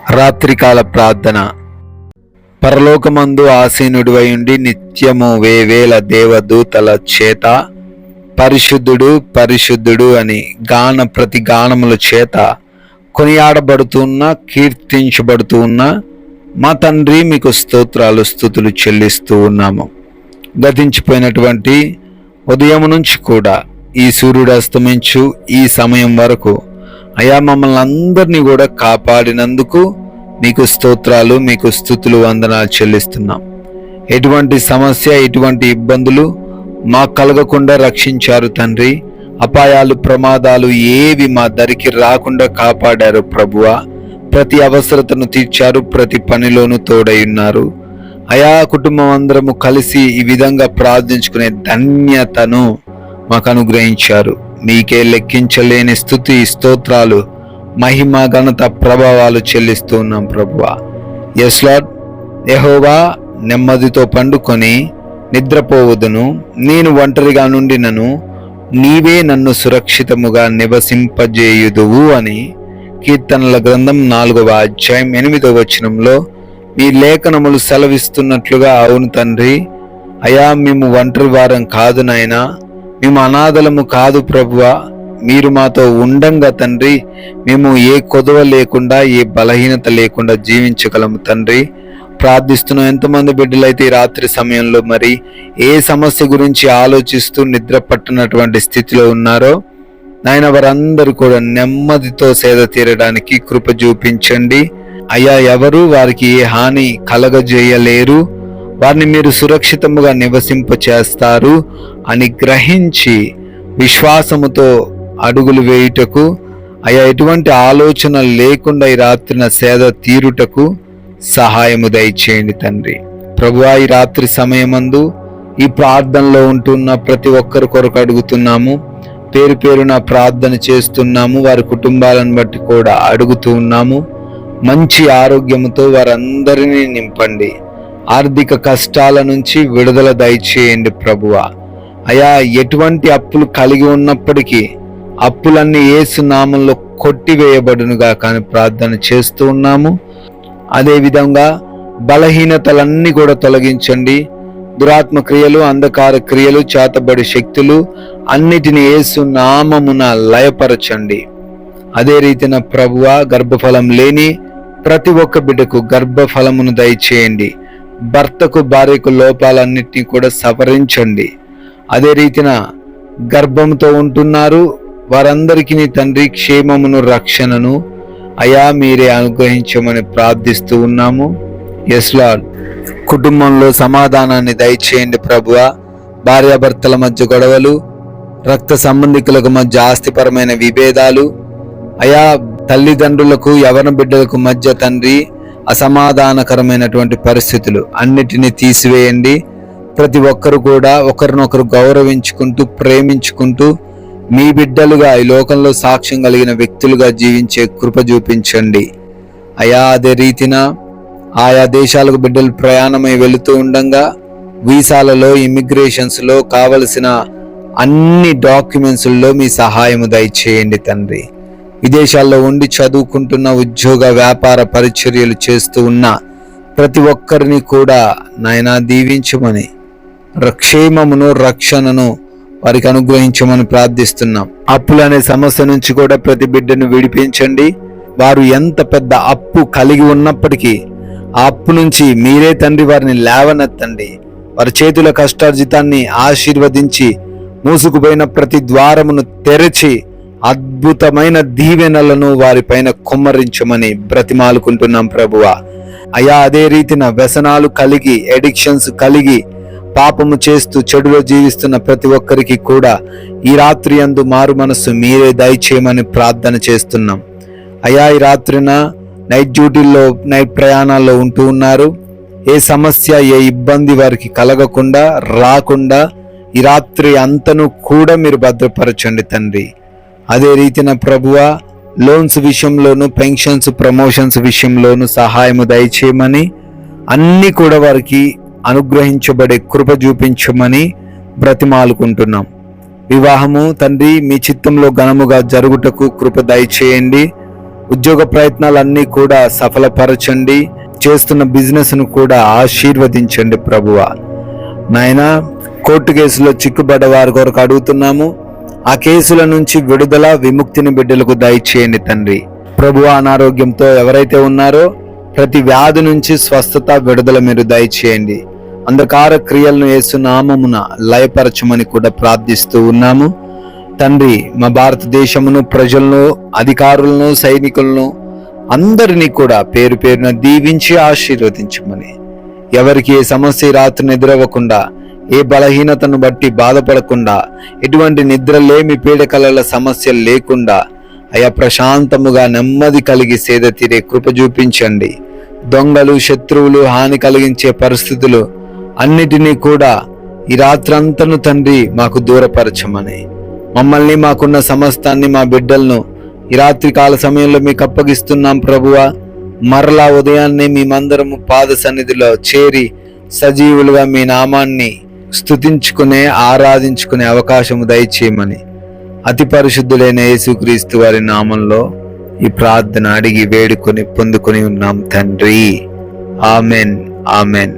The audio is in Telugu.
రాత్రికాల ప్రార్థన. పరలోకమందు ఆసీనుడివై ఉండి నిత్యము వేవేల దేవదూతల చేత పరిశుద్ధుడు పరిశుద్ధుడు అని ప్రతి గానముల చేత కొనియాడబడుతున్న కీర్తించబడుతూ ఉన్న మా తండ్రి, మీకు స్తోత్రాలు స్తుతులు చెల్లిస్తూ ఉన్నాము. గతించిపోయినటువంటి ఉదయం నుంచి కూడా ఈ సూర్యుడు అస్తమించు ఈ సమయం వరకు అయా మమ్మల్ని అందరినీ కూడా కాపాడినందుకు మీకు స్తోత్రాలు, మీకు స్తుతులు, వందనాలు చెల్లిస్తున్నాం. ఎటువంటి సమస్య, ఎటువంటి ఇబ్బందులు మాకు కలగకుండా రక్షించారు తండ్రి. అపాయాలు, ప్రమాదాలు ఏవి మా దరికి రాకుండా కాపాడారు ప్రభువా. ప్రతి అవసరతను తీర్చారు, ప్రతి పనిలోనూ తోడై ఉన్నారు. అయా కుటుంబం అందరము కలిసి ఈ విధంగా ప్రార్థించుకునే ధన్యతను మాకు అనుగ్రహించారు. మీకే లెక్కించలేని స్తుతి, స్తోత్రాలు, మహిమ, ఘనత, ప్రభావాలు చెల్లిస్తూ ఉన్నాం ప్రభువా. Yes lord. యెహోవా, నెమ్మదితో పండుకొని నిద్రపోవదును, నేను ఒంటరిగా నుండినను నీవే నన్ను సురక్షితముగా నివసింపజేయుదువు అని కీర్తనల గ్రంథం 4వ అధ్యాయం 8వ వచనంలో మీ లేఖనములు సెలవిస్తున్నట్లుగా, అవును తండ్రి, అయా మేము ఒంటరి వారం కాదు నాయనా, మేము అనాథలము కాదు ప్రభువా. మీరు మాతో ఉండంగా తండ్రి మేము ఏ కొదవ లేకుండా, ఏ బలహీనత లేకుండా జీవించగలము తండ్రి. ప్రార్థిస్తున్నాం. ఎంతమంది బిడ్డలైతే ఈ రాత్రి సమయంలో మరి ఏ సమస్య గురించి ఆలోచిస్తూ నిద్ర పట్టినటువంటి స్థితిలో ఉన్నారో నాయన, వారందరూ కూడా నెమ్మదితో సేద తీరడానికి కృప చూపించండి అయ్యా. ఎవరు వారికి ఏ హాని కలగజేయలేరు, వారిని మీరు సురక్షితముగా నివసింపచేస్తారు అని గ్రహించి విశ్వాసముతో అడుగులు వేయుటకు, అయ్యా ఎటువంటి ఆలోచన లేకుండా ఈ రాత్రిన సేద తీరుటకు సహాయము దయచేయండి తండ్రి. ప్రభువా, ఈ రాత్రి సమయమందు ఈ ప్రార్థనలో ఉంటున్న ప్రతి ఒక్కరి కొరకు అడుగుతున్నాము. పేరు పేరున ప్రార్థన చేస్తున్నాము. వారి కుటుంబాలను బట్టి కూడా అడుగుతూ ఉన్నాము. మంచి ఆరోగ్యముతో వారందరినీ నింపండి. ఆర్థిక కష్టాల నుంచి విడుదల దయచేయండి ప్రభువా. అయా ఎటువంటి అప్పులు కలిగి ఉన్నప్పటికీ అప్పులన్నీ యేసు నామంలో కొట్టివేయబడునుగా కానీ ప్రార్థన చేస్తూ ఉన్నాము. అదేవిధంగా బలహీనతలన్నీ కూడా తొలగించండి. దురాత్మ క్రియలు, అంధకార క్రియలు, చేతబడి శక్తులు అన్నిటిని యేసు నామమున లయపరచండి. అదే రీతిన ప్రభువా, గర్భఫలం లేని ప్రతి ఒక్క బిడ్డకు గర్భఫలమును దయచేయండి. భర్తకు, భార్యకు లోపాలన్నిటినీ కూడా సవరించండి. అదే రీతిన గర్భంతో ఉంటున్నారు వారందరికీ నీ తండ్రి క్షేమమును, రక్షణను అయా మీరే అనుగ్రహించమని ప్రార్థిస్తూ ఉన్నాము. Yes lord. కుటుంబంలో సమాధానాన్ని దయచేయండి ప్రభువా. భార్యాభర్తల మధ్య గొడవలు, రక్త సంబంధికులకు మధ్య ఆస్తిపరమైన విభేదాలు, అయా తల్లిదండ్రులకు, యవన బిడ్డలకు మధ్య తండ్రి అసమాధానకరమైనటువంటి పరిస్థితులు అన్నిటినీ తీసివేయండి. ప్రతి ఒక్కరు కూడా ఒకరినొకరు గౌరవించుకుంటూ, ప్రేమించుకుంటూ మీ బిడ్డలుగా ఈ లోకంలో సాక్ష్యం కలిగిన వ్యక్తులుగా జీవించే కృప చూపించండి అయా. అదే రీతిన ఆయా దేశాలకు బిడ్డలు ప్రయాణమై వెళుతూ ఉండగా వీసాలలో, ఇమిగ్రేషన్స్లో కావలసిన అన్ని డాక్యుమెంట్స్లో మీ సహాయము దయచేయండి తండ్రి. విదేశాల్లో ఉండి చదువుకుంటున్న, ఉద్యోగ వ్యాపార పరిచర్యలు చేస్తూ ఉన్న ప్రతి ఒక్కరిని కూడా నాయనా దీవించమని, క్షేమమును, రక్షణను వారికి అనుగ్రహించమని ప్రార్థిస్తున్నాం. అప్పులు అనే సమస్య నుంచి కూడా ప్రతి బిడ్డను విడిపించండి. వారు ఎంత పెద్ద అప్పు కలిగి ఉన్నప్పటికీ ఆ అప్పు నుంచి మీరే తండ్రి వారిని లేవనెత్తండి. వారి చేతుల కష్టార్జితాన్ని ఆశీర్వదించి మూసుకుపోయిన ప్రతి ద్వారమును తెరచి అద్భుతమైన దీవెనలను వారిపైన కుమ్మరించమని బ్రతిమాలుకుంటున్నాం ప్రభువా. అయా అదే రీతిన వ్యసనాలు కలిగి, ఎడిక్షన్స్ కలిగి పాపము చేస్తూ చెడులో జీవిస్తున్న ప్రతి ఒక్కరికి కూడా ఈ రాత్రి యందు మారు మనస్సు మీరే దయచేయమని ప్రార్థన చేస్తున్నాం అయా. ఈ రాత్రిన నైట్ డ్యూటీల్లో, నైట్ ప్రయాణాల్లో ఉంటూ ఉన్నారు. ఏ సమస్య, ఏ ఇబ్బంది వారికి కలగకుండా, రాకుండా ఈ రాత్రి అంతను కూడా మీరు భద్రపరచండి తండ్రి. అదే రీతిన ప్రభువా, లోన్స్ విషయంలోను, పెన్షన్స్, ప్రమోషన్స్ విషయంలోను సహాయము దయచేయమని, అన్నీ కూడా వారికి అనుగ్రహించబడే కృప చూపించమని బ్రతిమాలుకుంటున్నాం. వివాహము తండ్రి మీ చిత్తంలో ఘనముగా జరుగుటకు కృప దయచేయండి. ఉద్యోగ ప్రయత్నాలన్నీ కూడా సఫలపరచండి. చేస్తున్న బిజినెస్ ను కూడా ఆశీర్వదించండి ప్రభువా. నాయనా, కోర్టు కేసులో చిక్కుబడ్డ వారి కొరకు అడుగుతున్నాము. ఆ కేసుల నుంచి విడుదల, విముక్తిని బిడ్డలకు దయచేయండి తండ్రి. ప్రభువా, అనారోగ్యంతో ఎవరైతే ఉన్నారో ప్రతి వ్యాధి నుంచి స్వస్థత, విడుదల మీరు దయచేయండి. అంధకార క్రియలను యేసు నామమున లయపరచమని కూడా ప్రార్థిస్తూ ఉన్నాము తండ్రి. మా భారతదేశమును, ప్రజలను, అధికారులను, సైనికులను అందరినీ కూడా పేరు పేరున దీవించి ఆశీర్వదించమని, ఎవరికి ఏ సమస్య రాత్రి నిద్రవ్వకుండా, ఏ బలహీనతను బట్టి బాధపడకుండా, ఎటువంటి నిద్రలేమి పీడకలల సమస్య లేకుండా అయా ప్రశాంతముగా నెమ్మది కలిగి సేద తీరే కృప చూపించండి. దొంగలు, శత్రువులు, హాని కలిగించే పరిస్థితులు అన్నిటినీ కూడా ఈ రాత్రంతను తండ్రి మాకు దూరపరచమని, మమ్మల్ని, మాకున్న సమస్తాన్ని, మా బిడ్డలను ఈ రాత్రి కాల సమయంలో మీకు అప్పగిస్తున్నాం ప్రభువా. మరలా ఉదయాన్నే మేమందరము పాద సన్నిధిలో చేరి సజీవులుగా మీ నామాన్ని స్తుతించుకునే, ఆరాధించుకునే అవకాశము దయచేయమని అతి పరిశుద్ధులైన యేసుక్రీస్తు వారి నామంలో ఈ ప్రార్థన అడిగి వేడుకొని పొందుకొని ఉన్నాం తండ్రి. Amen, amen.